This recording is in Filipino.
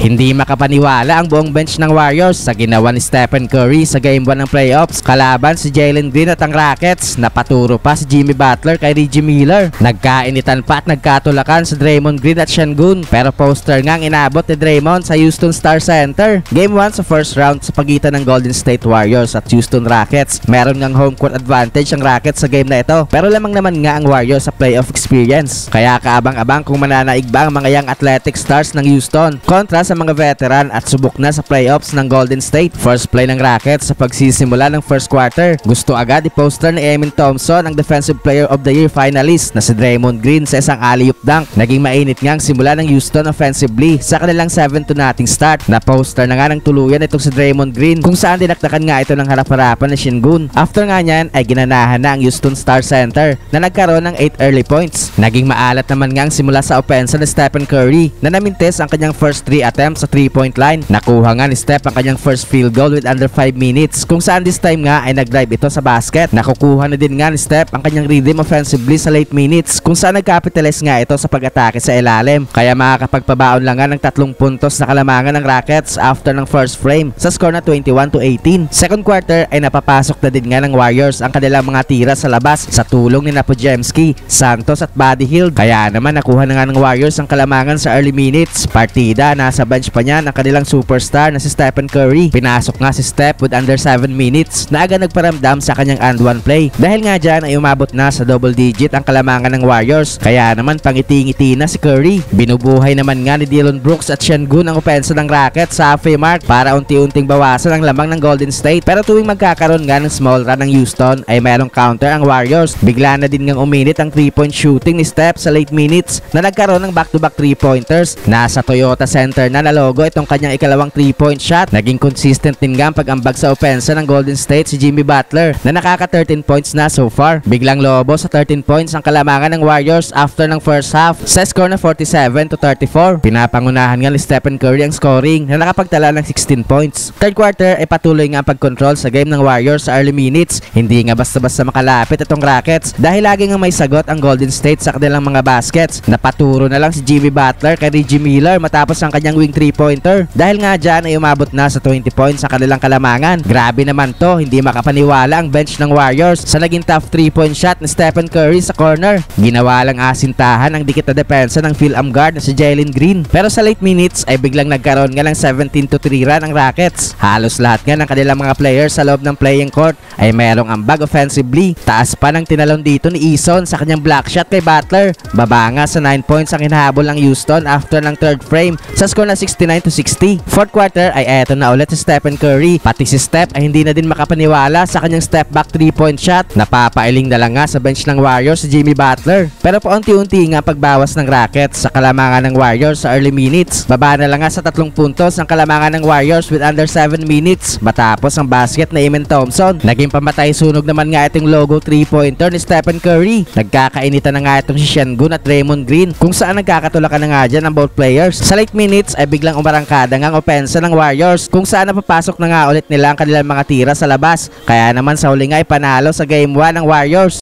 Hindi makapaniwala ang buong bench ng Warriors sa ginawa ni Stephen Curry sa Game 1 ng playoffs kalaban si Jalen Green at ang Rockets. Napaturo pa si Jimmy Butler kay Reggie Miller. Nagkainitan pa at nagkatulakan si Draymond Green at Sengun, pero poster nga ang inabot ni Draymond sa Houston Star Center. Game 1 sa first round sa pagitan ng Golden State Warriors at Houston Rockets. Meron ngang home court advantage ang Rockets sa game na ito, pero lamang naman nga ang Warriors sa playoff experience. Kaya kaabang-abang kung mananaig ba ang mga young athletic stars ng Houston kontra sa mga veteran at subok na sa playoffs ng Golden State. First play ng Rockets sa pagsisimula ng first quarter. Gusto agad i-poster ni Amen Thompson ang Defensive Player of the Year finalist na si Draymond Green sa isang alley-oop dunk. Naging mainit nga ang simula ng Houston offensively sa kanilang 7-0 start. Na-poster na nga ng tuluyan itong si Draymond Green kung saan dinakdakan nga ito ng harap-harapan ni Sengun. After nga niyan ay ginanahan na ang Houston Star Center na nagkaroon ng 8 early points. Naging maalat naman nga ang simula sa opensa ni Stephen Curry na namintes ang kanyang first 3 attempts sa 3-point line. Nakuha nga ni Steph ang kanyang first field goal with under 5 minutes kung saan this time nga ay nag-drive ito sa basket. Nakukuha na din nga ni Steph ang kanyang rhythm offensively sa late minutes kung saan nag-capitalize nga ito sa pag-atake sa ilalim. Kaya makakapagpabaon lang nga ng 3 puntos na kalamangan ng Rockets after ng first frame sa score na 21-18. Second quarter ay napapasok na din nga ng Warriors ang kanilang mga tira sa labas sa tulong ni Napojemski, Santos at Buddy Hield. Kaya naman nakuha na nga ng Warriors ang kalamangan sa early minutes. Partida nasa bench pa niya ng kanilang superstar na si Stephen Curry. Pinasok nga si Steph with under 7 minutes na agad nagparamdam sa kanyang and one play. Dahil nga dyan ay umabot na sa double digit ang kalamangan ng Warriors. Kaya naman pangiti-ngiti na si Curry. Binubuhay naman nga ni Dillon Brooks at Sengun ang opensa ng Rockets sa halfway mark para unti-unting bawasan ang lamang ng Golden State. Pero tuwing magkakaroon nga ng small run ng Houston ay mayroong counter ang Warriors. Bigla na din ngang uminit ang 3-point shooting ni Steph sa late minutes na nagkaroon ng back-to-back 3-pointers. Nasa Toyota Center na nalogo itong kanyang ikalawang 3-point shot. Naging consistent din nga ang pag-ambag sa opensa ng Golden State si Jimmy Butler na nakaka 13 points na so far. Biglang lobo sa 13 points ang kalamangan ng Warriors after ng first half sa score na 47-34. Pinapangunahan nga ni Stephen Curry ang scoring na nakapagtala ng 16 points. Third quarter ay patuloy nga ang pag-control sa game ng Warriors sa early minutes. Hindi nga basta-basta makalapit itong Rockets dahil lagi nga may sagot ang Golden State sa kanilang mga baskets. Napaturo na lang si Jimmy Butler kay Reggie Miller matapos ang kanyang wing 3-pointer. Dahil nga dyan ay umabot na sa 20 points sa kanilang kalamangan. Grabe naman to, hindi makapaniwala ang bench ng Warriors sa naging tough 3-point shot ni Stephen Curry sa corner. Ginawa lang asintahan ang dikit na depensa ng Phil-Am guard na si Jalen Green. Pero sa late minutes ay biglang nagkaroon nga ng 17-3 run ang Rockets. Halos lahat nga ng kanilang mga players sa loob ng playing court ay merong ambag offensively. Taas pa ng tinalon dito ni Eason sa kanyang block shot kay Butler. Baba nga sa 9 points ang hinahabol ng Houston after ng third frame sa score na 69-60. Fourth quarter ay eto na ulit si Stephen Curry. Pati si Steph ay hindi na din makapaniwala sa kanyang step back 3-point shot. Napapailing na lang nga sa bench ng Warriors si Jimmy Butler. Pero paunti-unti nga pagbawas ng Rockets sa kalamangan ng Warriors sa early minutes. Baba na lang nga sa 3 puntos ang kalamangan ng Warriors with under 7 minutes matapos ang basket na Amen Thompson. Naging pamatay sunog naman nga itong logo 3-pointer ni Stephen Curry. Nagkakainitan na nga itong si Sengun at Draymond Green kung saan nagkakatulakan na nga dyan ang both players. Sa late minutes ay biglang umarangkada nga ang opensa ng Warriors kung saan napapasok na nga ulit nila ang kanilang mga tira sa labas. Kaya naman sa huli nga ay panalo sa game 1 ng Warriors.